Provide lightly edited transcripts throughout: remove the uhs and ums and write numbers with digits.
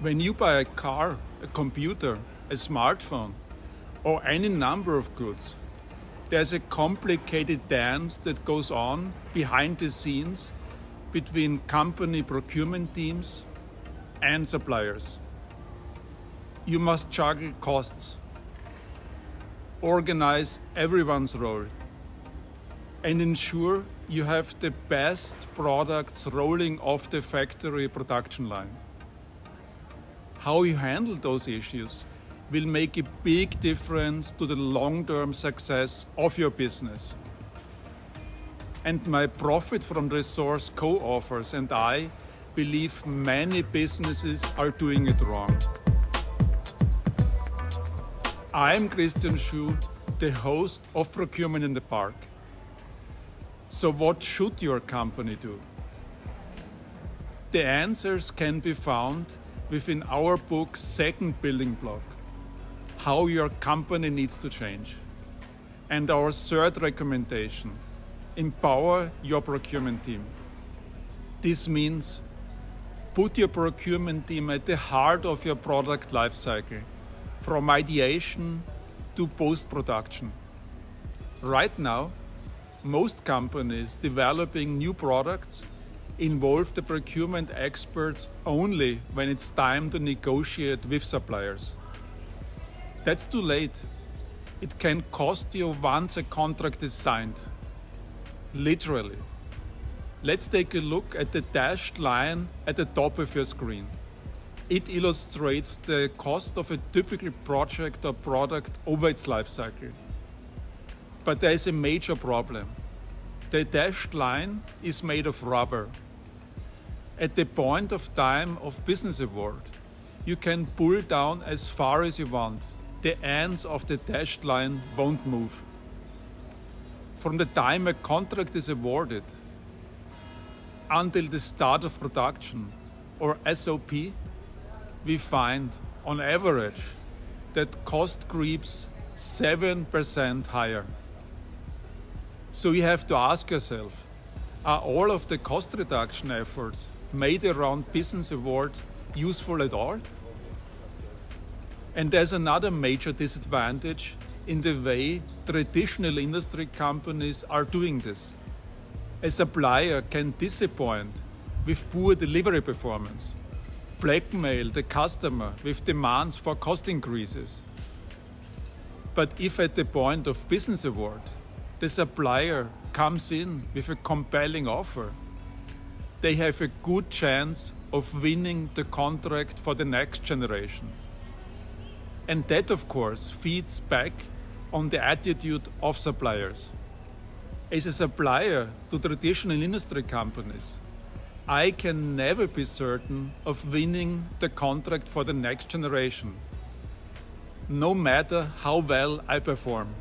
When you buy a car, a computer, a smartphone, or any number of goods, there's a complicated dance that goes on behind the scenes between company procurement teams and suppliers. You must juggle costs, organize everyone's role, and ensure you have the best products rolling off the factory production line. How you handle those issues will make a big difference to the long-term success of your business. And my Profit from Resource co-authors and I believe many businesses are doing it wrong. I'm Christian Schuh, the host of Procurement in the Park. So what should your company do? The answers can be found within our book's second building block, How Your Company Needs to Change. And our third recommendation, Empower Your Procurement Team. This means put your procurement team at the heart of your product lifecycle, from ideation to post-production. Right now, most companies developing new products involve the procurement experts only when it's time to negotiate with suppliers. That's too late. It can cost you once a contract is signed. Literally. Let's take a look at the dashed line at the top of your screen. It illustrates the cost of a typical project or product over its life cycle. But there is a major problem. The dashed line is made of rubber. At the point of time of business award, you can pull down as far as you want. The ends of the dashed line won't move. From the time a contract is awarded until the start of production, or SOP, we find, on average, that cost creeps 7% higher. So you have to ask yourself, are all of the cost reduction efforts made around business award useful at all? And there's another major disadvantage in the way traditional industry companies are doing this. A supplier can disappoint with poor delivery performance, blackmail the customer with demands for cost increases. But if at the point of business award, the supplier comes in with a compelling offer, they have a good chance of winning the contract for the next generation. And that, of course, feeds back on the attitude of suppliers. As a supplier to traditional industry companies, I can never be certain of winning the contract for the next generation, no matter how well I perform.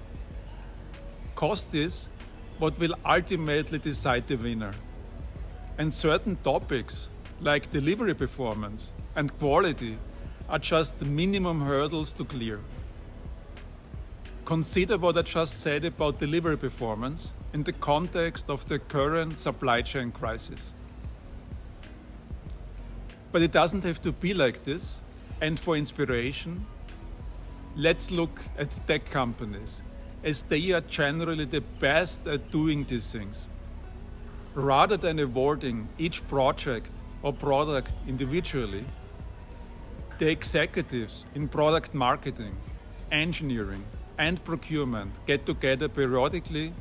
Cost is what will ultimately decide the winner. And certain topics, like delivery performance and quality, are just minimum hurdles to clear. Consider what I just said about delivery performance in the context of the current supply chain crisis. But it doesn't have to be like this, and for inspiration, let's look at tech companies, as they are generally the best at doing these things. Rather than awarding each project or product individually, the executives in product marketing, engineering, and procurement get together periodically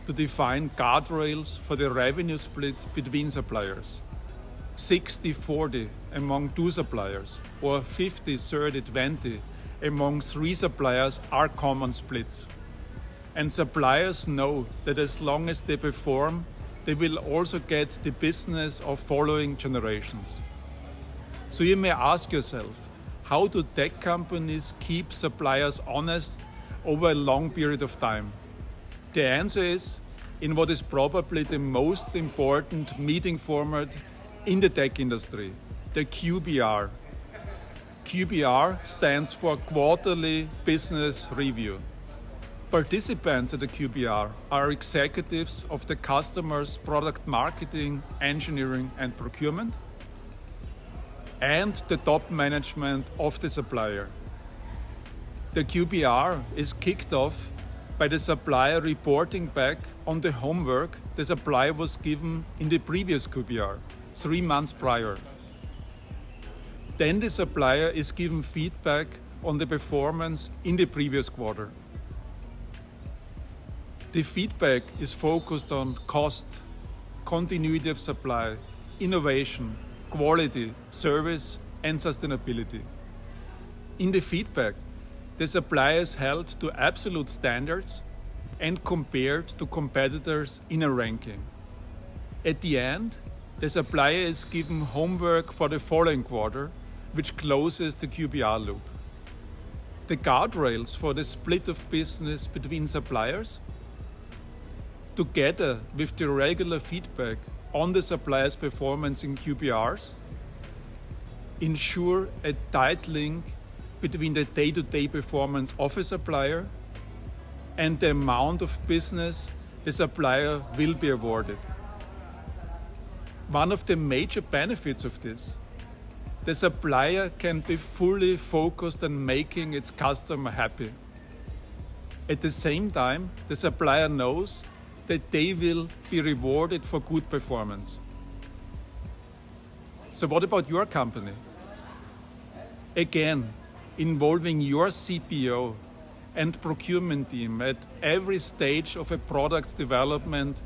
to define guardrails for the revenue split between suppliers. 60-40 among 2 suppliers, or 50-30-20 among 3 suppliers are common splits. And suppliers know that as long as they perform, they will also get the business of following generations. So you may ask yourself, how do tech companies keep suppliers honest over a long period of time? The answer is in what is probably the most important meeting format in the tech industry, the QBR. QBR stands for Quarterly Business Review. Participants at the QBR are executives of the customer's product marketing, engineering, and procurement, and the top management of the supplier. The QBR is kicked off by the supplier reporting back on the homework the supplier was given in the previous QBR, 3 months prior. Then the supplier is given feedback on the performance in the previous quarter. The feedback is focused on cost, continuity of supply, innovation, quality, service, and sustainability. In the feedback, the supplier is held to absolute standards and compared to competitors in a ranking. At the end, the supplier is given homework for the following quarter, which closes the QBR loop. The guardrails for the split of business between suppliers, together with the regular feedback on the supplier's performance in QBRs, ensure a tight link between the day-to-day performance of a supplier and the amount of business the supplier will be awarded. One of the major benefits of this, the supplier can be fully focused on making its customer happy. At the same time, the supplier knows that they will be rewarded for good performance. So what about your company? Again, involving your CPO and procurement team at every stage of a product's development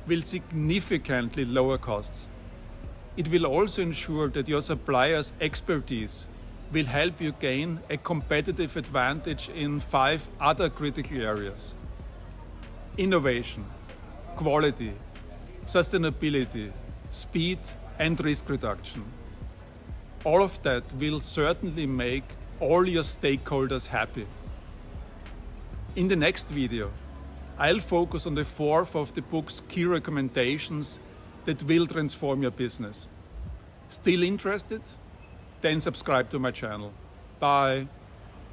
will significantly lower costs. It will also ensure that your supplier's expertise will help you gain a competitive advantage in 5 other critical areas: innovation, quality, sustainability, speed, and risk reduction. All of that will certainly make all your stakeholders happy. In the next video, I'll focus on the 4th of the book's key recommendations that will transform your business. Still interested? Then subscribe to my channel. Bye.